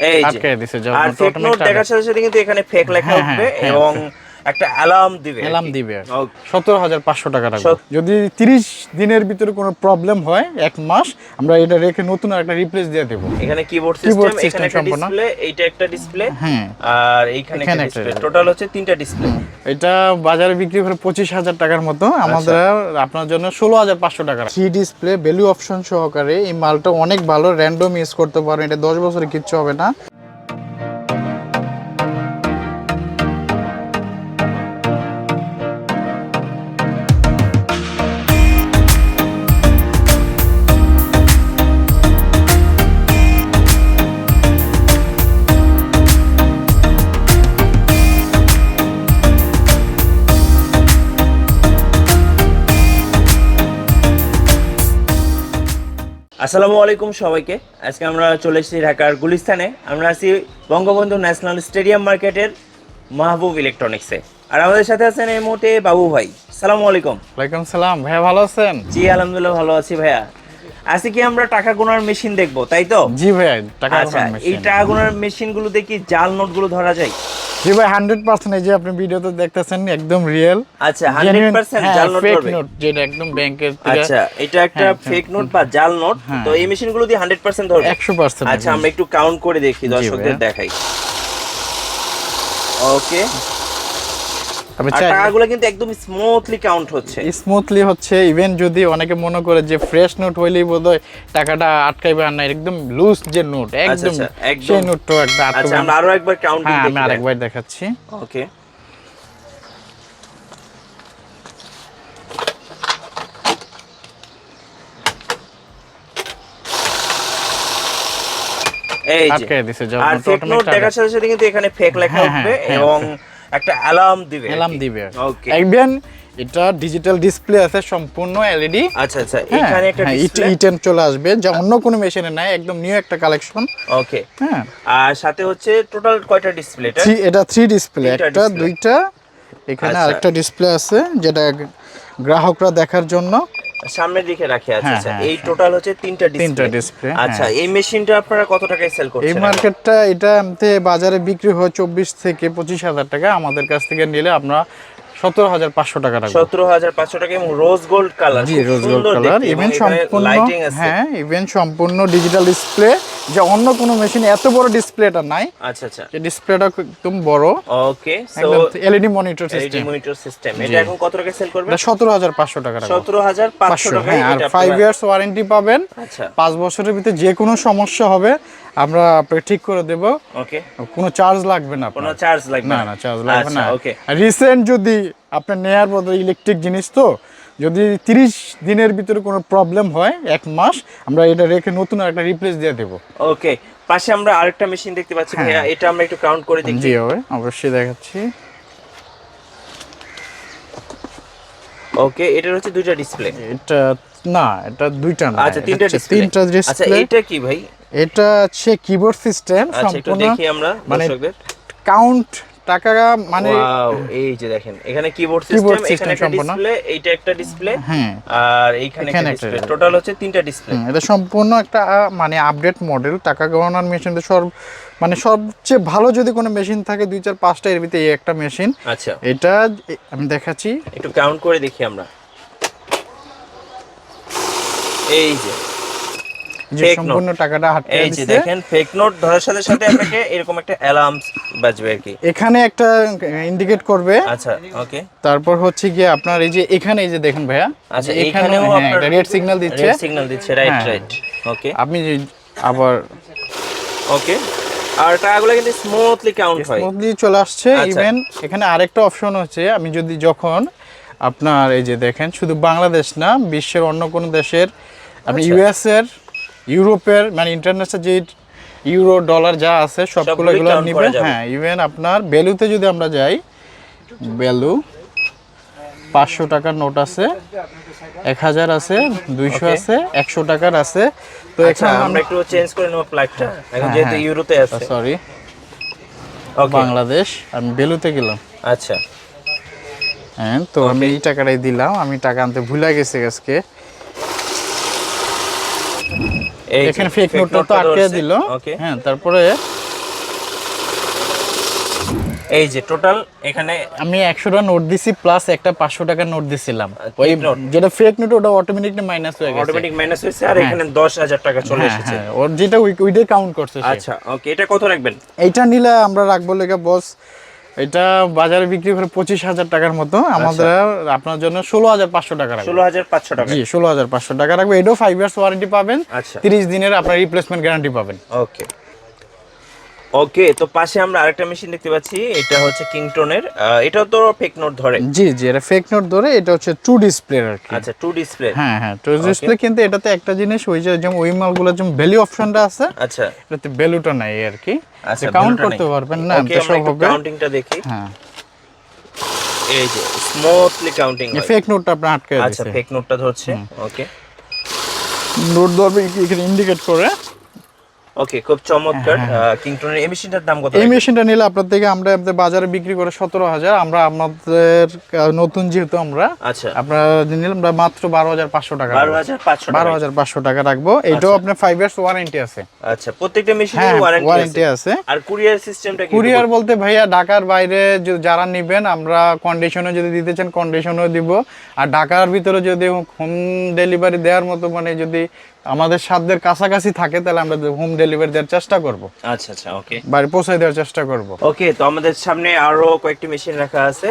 এই যে আটকে দিছে আর ফেক নোট দেখার সাথে সাথে কিন্তু এখানে ফেক লেখা উঠবে এবং একটা অ্যালার্ম দিবে। 17,500 টাকা রাখবো। যদি 30 দিনের ভিতরে কোনো প্রবলেম হয়, এক মাস, আমরা এটা রেখে নতুন একটা রিপ্লেস দিয়ে দেবো। এখানে কিবোর্ড সিস্টেম, এখানে একটা ডিসপ্লে, এইটা একটা ডিসপ্লে, হ্যাঁ, আর এইখানে একটা ডিসপ্লে, টোটাল হচ্ছে 3টা ডিসপ্লে। এটা বাজারে বিক্রি করে 25,000 টাকার মতো, আমাদের আপনার জন্য 16,500 টাকা। 3 ডিসপ্লে ভ্যালু অপশন সহকারে এই মালটা অনেক ভালো, র্যান্ডম ইউজ করতে পারেন, এটা 10 বছরে কিচ্ছু হবে না। আসসালামু আলাইকুম সবাইকে। আজকে আমরা চলে এসেছি ঢাকার গুলিস্তানে। আমরা আছি বঙ্গবন্ধু ন্যাশনাল স্টেডিয়াম মার্কেটের মাহবুব ইলেকট্রনিক্সে। আর আমাদের সাথে আছেন এই মুহূর্তে বাবু ভাই। আসসালামু আলাইকুম। ওয়ালাইকুম সালাম ভাইয়া, ভালো আছেন? জি আলহামদুলিল্লাহ ভালো আছি ভাইয়া। আজকে কি আমরা টাকা গোনার মেশিন দেখবো, তাই তো? জি ভাইয়া, টাকা আচ্ছা, গোনার মেশিন। এই টাকা গোনার মেশিনগুলোতে কি জাল নোটগুলো ধরা যায়? জি ভাই, 100% এই যে আপনি ভিডিওতে দেখতেছেন একদম রিয়েল। আচ্ছা, 100% জাল নোট ফেক ধরবে। নোট, যেটা একদম ব্যাংকের থেকে। আচ্ছা, এটা একটা ফেক নোট বা জাল নোট। তো এই মেশিনগুলো দিয়ে 100% ধরবে। 100%। আচ্ছা, আমরা একটু কাউন্ট করে দেখি, দর্শকদের দেখাই। ওকে, টাকাগুলো কিন্তু একদম স্মুথলি কাউন্ট হচ্ছে। স্মুথলি হচ্ছে। ইভেন যদি অনেকে মনে করে যে ফ্রেশ নোট হইলেই বোধহয় টাকাটা আটকাইবে, আর না, একদম লুজ যে নোট, একদম সেই নোটটা একটা আটকাবে। আচ্ছা, আমরা আরো একবার কাউন্টিং দেখি। আমি আরেকবার দেখাচ্ছি। ওকে, এই যে আটকে দিছে। আর ফেক নোট দেখার সাথে সাথে কিন্তু এখানে ফেক লেখা উঠবে এবং একটা অ্যালার্ম দিবে। ওকে, ইভেন এটা ডিজিটাল ডিসপ্লে আছে, সম্পূর্ণ এলইডি। আচ্ছা আচ্ছা, এখানে একটা ডিসপ্লে E10 চলে আসবে, যা অন্য কোনো মেশিনে নাই, একদম নিউ একটা কালেকশন। ওকে, হ্যাঁ। আর সাথে হচ্ছে টোটাল কয়টা ডিসপ্লে? এটা 3 ডিসপ্লে, একটা দুইটা, এখানে আরেকটা ডিসপ্লে আছে যেটা গ্রাহকরা দেখার জন্য সামনের দিকে রাখে। আচ্ছা আচ্ছা, এই টোটাল হচ্ছে 3টা ডিসপ্লে। আচ্ছা, এই মেশিনটা আপনারা কত টাকায় সেল করছেন? এই মার্কেটটা এটা বাজারে বিক্রি হয় 24 থেকে 25,000 টাকা, আমাদের কাছ থেকে নিলে আমরা 17,500 টাকা রাখবো। 17,500 টাকা। এবং রোজ গোল্ড কালার, জি রোজ গোল্ড কালার। ইভেন সম্পূর্ণ, হ্যাঁ, ইভেন সম্পূর্ণ ডিজিটাল ডিসপ্লে, যে অন্য কোনো মেশিনে এত বড় ডিসপ্লেটা নাই। আচ্ছা আচ্ছা, এই ডিসপ্লেটা একদম বড়। ওকে, সো এলইডি মনিটর সিস্টেম। এটা এখন কত টাকা সেল করবেন? এটা 17,500 টাকা রাখবো। 17,500 টাকা। আর 5 ইয়ার্স ওয়ারেন্টি পাবেন। আচ্ছা, 5 বছরের ভিতরে যে কোনো সমস্যা হবে আমরা আপনাকে ঠিক করে দেব। ওকে, কোনো চার্জ লাগবে না। কোনো চার্জ লাগবে না? না, চার্জ লাগবে না। ওকে, রিসেন্ট যদি আপনি নেয়ার বদলে ইলেকট্রিক জিনিস, তো যদি 30 দিনের ভিতরে কোনো প্রবলেম হয়, এক মাস, আমরা এটা রেখে নতুন একটা রিপ্লেস দিয়ে দেব। ওকে, পাশে আমরা আরেকটা মেশিন দেখতে পাচ্ছি ভাইয়া, এটা আমরা একটু কাউন্ট করে দেখি। জি অবশ্যই দেখাচ্ছি। ওকে, এটার হচ্ছে দুইটা ডিসপ্লে। এটা না, এটা দুইটা না। আচ্ছা, তিনটা ডিসপ্লে। আচ্ছা, এটা কি ভাই? এটা হচ্ছে কিবোর্ড সিস্টেম সম্পূর্ণ। দেখি আমরা দর্শকদের কাউন্ট টাকা, মানে ওয়াও, এই যে দেখেন, এখানে কিবোর্ড সিস্টেম, এখানে একটা ডিসপ্লে, এইটা একটা ডিসপ্লে, আর এইখানে একটা ডিসপ্লে, টোটাল হচ্ছে 3টা ডিসপ্লে। এটা সম্পূর্ণ একটা মানে আপডেট মডেল টাকা গণনার মেশিন। মানে সবচেয়ে ভালো যদি কোনো মেশিন থাকে 2, 4, 5টা, এর ভিতরে এই একটা মেশিন। আচ্ছা, এটা আমি দেখাচ্ছি, একটু কাউন্ট করে দেখি আমরা। এই যে সম্পূর্ণ টাকাটা হাতে এই যে দেখেন, ফেক নোট ধরার সাথে সাথে আপনাকে এরকম একটা অ্যালার্ম বাজবে আর কি। এখানে একটা ইন্ডিকেট করবে। আচ্ছা, ওকে, তারপর হচ্ছে কি আপনার এই যে এখানে, এই যে দেখেন ভাইয়া, আচ্ছা, এখানেও আপনার রেড সিগন্যাল দিচ্ছে, রাইট। ওকে, আপনি আবার ওকে, আর টাকাগুলো কিন্তু স্মুথলি কাউন্ট হয়, স্মুথলি চলে আসছে। ইভেন এখানে আরেকটা অপশন হচ্ছে, আমি যদি যখন আপনার এই যে দেখেন, শুধু বাংলাদেশ না, বিশ্বের অন্য কোনো দেশের, আপনি ইউএস এর, ইউরোপের, মানে ইন্টারন্যাশনাল যে ইউরো ডলার যা আছে সবগুলো নেবেন। হ্যাঁ, ইভেন আপনার ভ্যালুতে যদি আমরা যাই, ভ্যালু 500 টাকার নোট আছে, 1000 আছে, 200 আছে, 100 টাকার আছে। তো এখানে আমরা একটু চেঞ্জ করে নেব প্লাগটা, এখন যেহেতু ইউরোতে আছে। সরি, বাংলাদেশ, আমি ভ্যালুতে গেলাম। আচ্ছা, হ্যাঁ, তো আমি এই টাকাটাই দিলাম, আমি টাকা আনতে ভুলে গেছি আজকে। এখানে ফেক নোটটা তো আটকে দিল। হ্যাঁ, তারপরে এই যে টোটাল এখানে আমি 100টা নোট দিছি প্লাস একটা 500 টাকার নোট দিছিলাম, ওই নোট যেটা ফেক নোট ওটা অটোমেটিকলি মাইনাস হয়ে গেছে, অটোমেটিক মাইনাস হয়েছে, আর এখানে 10,000 টাকা চলে এসেছে। হ্যাঁ ওর যেটা ওইটাই কাউন্ট করছে সে। আচ্ছা ওকে, এটা কত রাখবেন? এইটা নিলে আমরা রাখবো লেগে বস, এটা বাজারে বিক্রি করে 25,000 টাকার মতো, আমাদের আপনার জন্য 16,500 টাকা রাখবো। 16,500 টাকা? জি 16,500 টাকা রাখবো। এটাও 5 ইয়ার্স ওয়ারেন্টি পাবেন, আচ্ছা 30 দিনের আপনার রিপ্লেসমেন্ট গ্যারান্টি পাবেন। ওকে ওকে, তো পাশে আমরা আরেকটা মেশিন দেখতে পাচ্ছি, এটা হচ্ছে কিংটনের, এটাও তো ফেক নোট ধরে? জি জি, এটা ফেক নোট ধরে, এটা হচ্ছে টু ডিসপ্লে আর কি। আচ্ছা টু ডিসপ্লে, হ্যাঁ হ্যাঁ টু ডিসপ্লে, কিন্তু এটাতে একটা জিনিস ওই যে যেমন ওই মালগুলোর যেমন ভ্যালু অপশনটা আছে, আচ্ছা এটাতে ভ্যালুটা নাই আর কি, আচ্ছা কাউন্ট করতে পারবেন না, ওকে এটা আমরা সব একটু হবে। কাউন্টিংটা দেখি। হ্যাঁ এই যে স্মুথলি কাউন্টিং এই হয়। ফেক নোটটা আপনি আটকে আচ্ছা দিয়েছে, ফেক নোটটা ধরছে, ওকে নোট ধরবে এখানে ইন্ডিকেট করে। ওকে খুব চমৎকার। কিংটনের এই মেশিনটার দাম কত? এই মেশিনটা নিলে আপনার থেকে আমরা আমাদের বাজারে বিক্রি করে 17,000, আমরা আমাদের নতুন যেহেতু আমরা, আচ্ছা আপনারা নিলাম আমরা মাত্র 12,500 টাকা, 12,500 টাকা, 12,500 টাকা রাখবো। এটাও আপনার 5 ইয়ার্স ওয়ারেন্টি আছে। আচ্ছা প্রত্যেকটা মেশিনের ওয়ারেন্টি আছে। আর কুরিয়ার সিস্টেমটা কি? কুরিয়ার বলতে ভাইয়া ঢাকার বাইরে যারা নেবেন, আমরা কন্ডিশনে যদি দিতে চান কন্ডিশনও দিব, আর ঢাকার ভিতরে যদি হোম ডেলিভারি দেওয়ার মতো মানে যদি আমাদের সাধ্যের কাছাকাছি থাকে, তাহলে আমরা হোম ডেলিভারি দেওয়ার চেষ্টা করব। আচ্ছা আচ্ছা ওকে, বাড়ি পৌঁছে দেওয়ার চেষ্টা করব। ওকে, তো আমাদের সামনে আরো কয়েকটি মেশিন রাখা আছে,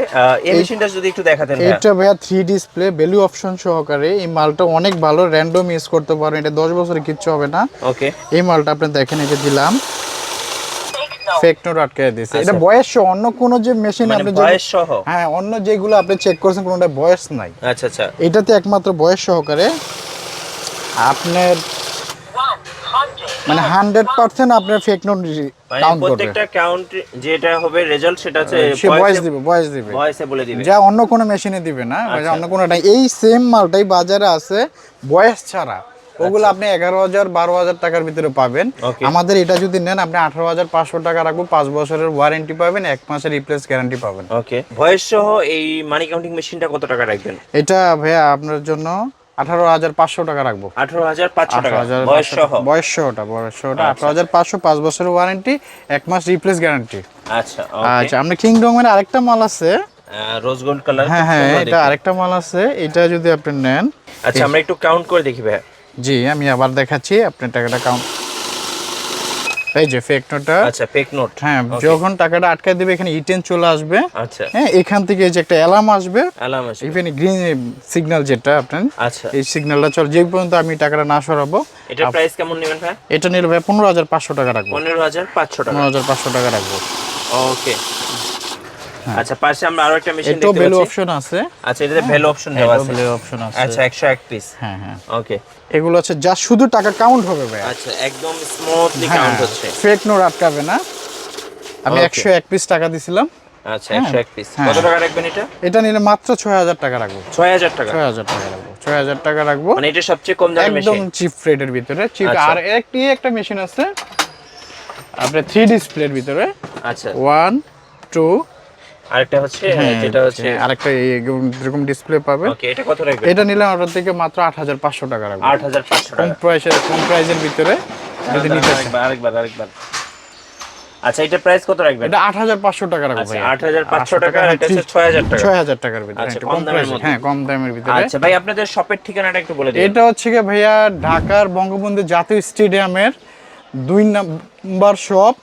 এই মেশিনটা যদি একটু দেখাতেন। এটা ভাইয়া 3 ডিসপ্লে ভ্যালু অপশন সহকারে, এই মালটা অনেক ভালো, র্যান্ডম ইউজ করতে পারেন, এটা 10 বছরে কিচ্ছু হবে না। ওকে এই মালটা আপনি দেখেন, এটা দিলাম ফেক নোট আটকে দিয়েছে, এটা বয়স সহ, অন্য কোন যে মেশিন আপনি বয়স সহ, হ্যাঁ অন্য যেগুলো আপনি চেক করছেন কোনটা বয়স নাই। আচ্ছা আচ্ছা, এটাতে একমাত্র বয়স সহকারে আপনার মানে 100% আপনার ফেক নোট কাউন্ট করবে, প্রত্যেকটা কাউন্ট যেটা হবে রেজাল্ট সেটা হচ্ছে সে বয়স দিবে ভয়েসে বলে দিবে, যা অন্য কোনো মেশিনে দিবে না, অন্য কোনো নাই। এই সেম মালটাই বাজারে আছে বয়স ছাড়া, ওগুলো আপনি 11,000 12,000 টাকার ভিতরে পাবেন। আমাদের এটা যদি নেন আপনি 18,500 টাকা রাখবো, 5 বছরের ওয়ারেন্টি পাবেন, 1 মাসের রিপ্লেস গ্যারান্টি পাবেন। ওকে, ভয়েস সহ এই মানি কাউন্টিং মেশিনটা কত টাকা রাখবেন? এটা ভাইয়া আপনার জন্য 18,500 টাকা রাখবো। 18,500 টাকা বয়স সহ? বয়স সহটা 18,500, 5 বছরের ওয়ারেন্টি, 1 মাস রিপ্লেস গ্যারান্টি। আচ্ছা আচ্ছা, আমরা কিংডমের আরেকটা মাল আছে, রোজ গোল্ড কালার। হ্যাঁ হ্যাঁ, এটা আরেকটা মাল আছে, এটা যদি আপনি নেন। আচ্ছা আমরা একটু কাউন্ট করে দেখি ভাই। জি আমি আবার দেখাচ্ছি, আপনি টাকাটা কাউন্ট, এই যে ফেক নোটটা। আচ্ছা ফেক নোট, হ্যাঁ যখন টাকাটা আটকে দিবে এখানে ইটেন চলে আসবে। আচ্ছা হ্যাঁ এখান থেকে যে একটা অ্যালার্ম আসবে, ইভেন গ্রিন সিগন্যাল যেটা আপনার, আচ্ছা এই সিগন্যালটা চলে, যে পর্যন্ত আমি টাকাটা না সরাবো। এটা প্রাইস কেমন নেবেন ভাই? এটা নিলে ভাই 15,500 টাকা রাখবো। 15,500 টাকা, 15,500 টাকা রাখবো। ওকে আচ্ছা, পাশে আমরা আরো একটা মেশিন দেখতে পাচ্ছি, পাচ্ছি, ভ্যালু অপশন আছে। আচ্ছা এটাতে ভ্যালু অপশন দেওয়া আছে, ভ্যালু অপশন আছে। আচ্ছা 101 পিস, হ্যাঁ হ্যাঁ ওকে এগুলো আছে যা শুধু টাকা কাউন্ট হবে ভাই। আচ্ছা একদম স্মুথলি কাউন্ট হচ্ছে, ফেক নোট আটকাবে না। আমি 101 পিস টাকা দিছিলাম। আচ্ছা 101 পিস কত টাকা রাখবেন এটা? এটা নিলে মাত্র 6,000 টাকা রাখবো। 6,000 টাকা? 6,000 টাকা রাখবো, 6,000 টাকা রাখবো, মানে এটা সবচেয়ে কম দামের মেশিন, একদম চিপ রেটের ভিতরে চিপ। আর একটা মেশিন আছে আপনার 3 ডিসপ্লের ভিতরে। আচ্ছা 1 2, আরেকটা হচ্ছে যেটা হচ্ছে আরেকটা এরকম ডিসপ্লে পাবে। ওকে এটা কত রাখবেন? এটা নিলে আপনার থেকে মাত্র 8,500 টাকা রাখবো। 8,500 টাকা কম প্রাইসের ভিতরে যদি নিতে চান। আরেকবার আচ্ছা এটা প্রাইস কত রাখবেন? এটা 8,500 টাকা রাখবো ভাই। 8,500 টাকা, আর এটা হচ্ছে 6,000 টাকা। 6,000 টাকার ভিতরে, আচ্ছা কম দামের মধ্যে, হ্যাঁ কম দামের ভিতরে। আচ্ছা ভাই আপনাদের শপের ঠিকানাটা একটু বলে দিন। এটা হচ্ছে কি ভাইয়া, ঢাকার বঙ্গবন্ধু জাতীয় স্টেডিয়ামের 2 নাম্বার শপ,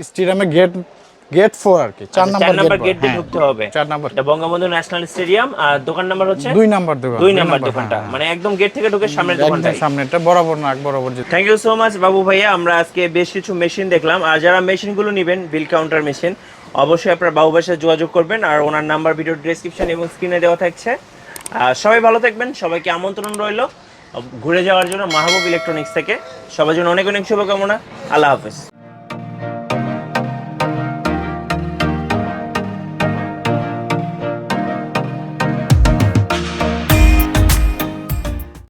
স্টেডিয়ামের গেট 4 আর কি, 4 নাম্বার গেট দিয়ে ঢুকতে হবে। 4 নাম্বার, এটা বঙ্গবন্ধু ন্যাশনাল স্টেডিয়াম, আর দোকান নাম্বার হচ্ছে 2 নাম্বার দোকান, 2 নাম্বার দোকানটা, মানে একদম গেট থেকে ঢুকে সামনের দোকানটা, সামনেটা বরাবর না বরাবর। থ্যাংক ইউ সো মাচ বাবু ভাইয়া। আমরা আজকে বেশ কিছু মেশিন দেখলাম, আর যারা মেশিনগুলো নেবেন বিল কাউন্টার মেশিন, অবশ্যই আপনার বাবু ভাইয়ের সাথে যোগাযোগ করবেন, আর ওনার নাম্বার ভিডিও ডেসক্রিপশন এবং স্ক্রিনে দেওয়া থাকছে। সবাই ভালো থাকবেন, সবাইকে আমন্ত্রণ রইল ঘুরে যাওয়ার জন্য মাহবুব ইলেকট্রনিক্স থেকে। সবার জন্য অনেক অনেক শুভকামনা। আল্লাহ হাফেজ।